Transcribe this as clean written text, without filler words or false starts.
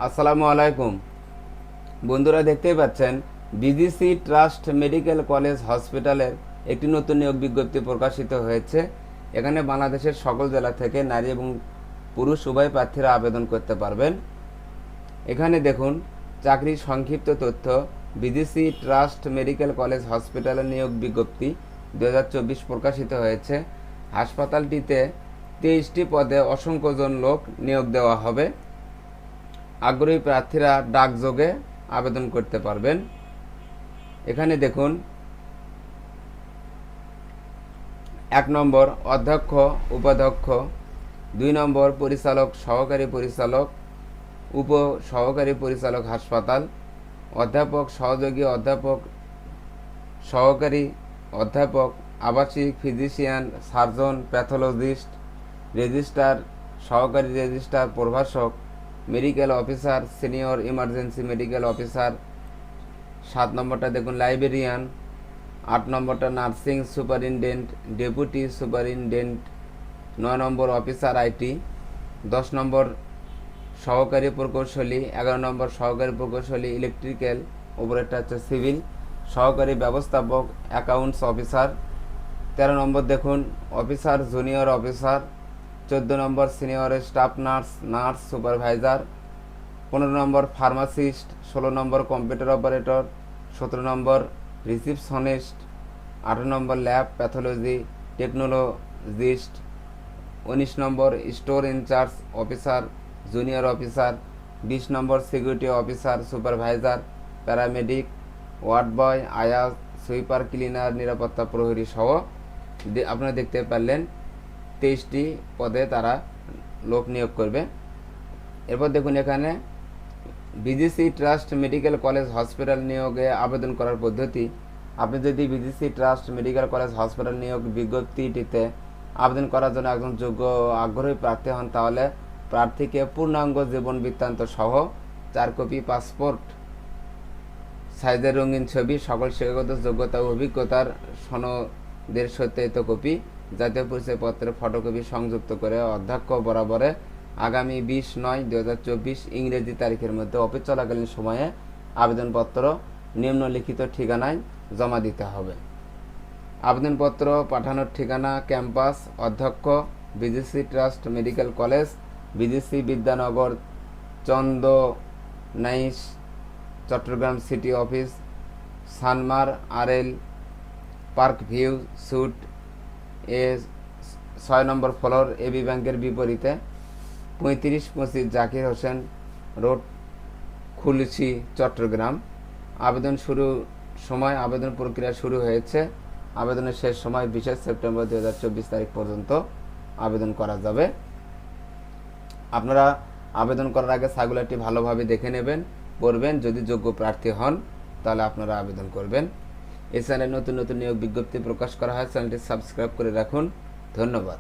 আসসালামু আলাইকুম বন্ধুরা, দেখতেই পাচ্ছেন বিজিসি ট্রাস্ট মেডিকেল কলেজ হসপিটালের একটি নতুন নিয়োগ বিজ্ঞপ্তি প্রকাশিত হয়েছে। এখানে বাংলাদেশের সকল জেলা থেকে নারী এবং পুরুষ উভয় প্রার্থীরা আবেদন করতে পারবেন। এখানে দেখুন চাকরির সংক্ষিপ্ত তথ্য। বিজিসি ট্রাস্ট মেডিকেল কলেজ হসপিটালের নিয়োগ বিজ্ঞপ্তি 2024 প্রকাশিত হয়েছে। হাসপাতালটিতে 23টি পদে অসংখ্য জন লোক নিয়োগ দেওয়া হবে। আগ্রহী প্রার্থীরা ডাকযোগে আবেদন করতে পারবেন। এখানে দেখুন 1 নম্বর অধ্যক্ষ উপাধ্যক্ষ, 2 নম্বর পরিচালক সহকারী পরিচালক, উপ সহকারী পরিচালক হাসপাতাল, অধ্যাপক সহযোগী অধ্যাপক, সহকারী অধ্যাপক, আবাসিক ফিজিশিয়ান, সার্জন, প্যাথোলজিস্ট, রেজিস্ট্রার, সহকারী রেজিস্ট্রার, প্রভাষক, medical officer, senior emergency medical officer. 7 নম্বরটা দেখুন লাইব্রেরিয়ান, 8 নম্বরটা nursing superintendent, deputy superintendent, 9 number officer IT, 10 নম্বর সহকারী প্রকৌশলী, 11 নম্বর সহকারী প্রকৌশলী ইলেকট্রিক্যাল, উপরেরটা হচ্ছে সিভিল, সহকারী ব্যবস্থাপক অ্যাকাউন্টস অফিসার। 13 নম্বর দেখুন officer junior officer, 14 number senior staff nurse, nurse supervisor, 15 number pharmacist, 16 number computer operator, 17 number receptionist, 18 number lab pathology technologist, 19 number store in charge officer junior officer, 20 number security officer supervisor, paramedic, ward boy, আয়া, sweeper, cleaner, নিরাপত্তা প্রহরী সহ আপনারা দেখতে পারলেন 23টি পদে তারা লোক নিয়োগ করবে। এরপর দেখুন এখানে BGC trust medical college hospital নিয়োগে আবেদন করার পদ্ধতি। আপনি যদি BGC trust medical college hospital নিয়োগ বিজ্ঞপ্তিটিতে আবেদন করার জন্য একজন যোগ্য আগ্রহী প্রার্থী হন, তাহলে প্রার্থীকে পূর্ণাঙ্গ জীবন বৃত্তান্ত সহ 4 কপি পাসপোর্ট সাইজের রঙিন ছবি, সকল শিক্ষাগত যোগ্যতা ও অভিজ্ঞতার সনদের সত্যায়িত কপি, জাতীয় পরিচয়পত্রের ফটোকপি সংযুক্ত করে অধ্যক্ষ বরাবরে আগামী 20/9/2024 ইংরেজি তারিখের মধ্যে অফিস চলাকালীন সময়ে আবেদনপত্র নিম্নলিখিত ঠিকানায় জমা দিতে হবে। আবেদনপত্র পাঠানোর ঠিকানা ক্যাম্পাস অধ্যক্ষ BGC trust medical college, BGC Bidyanagar, Chandanaish, Chattogram city office, Sanmar RL, park view suite A, 6 number floor, AB ব্যাংকের বিপরীতে, 3525 জাকির হোসেন রোড, খুলশি, চট্টগ্রাম। আবেদন শুরু সময়, আবেদন প্রক্রিয়া শুরু হয়েছে। আবেদনের শেষ সময় 20 সেপ্টেম্বর 2024 তারিখ পর্যন্ত আবেদন করা যাবে। আপনারা আবেদন করার আগে সার্কুলারটি ভালোভাবে দেখে নেবেন, পড়বেন। যদি যোগ্য প্রার্থী হন তাহলে আপনারা আবেদন করবেন। এই চ্যানেলে নতুন নতুন নিয়োগ বিজ্ঞপ্তি প্রকাশ করা হয়, চ্যানেলটি সাবস্ক্রাইব করে রাখুন। ধন্যবাদ।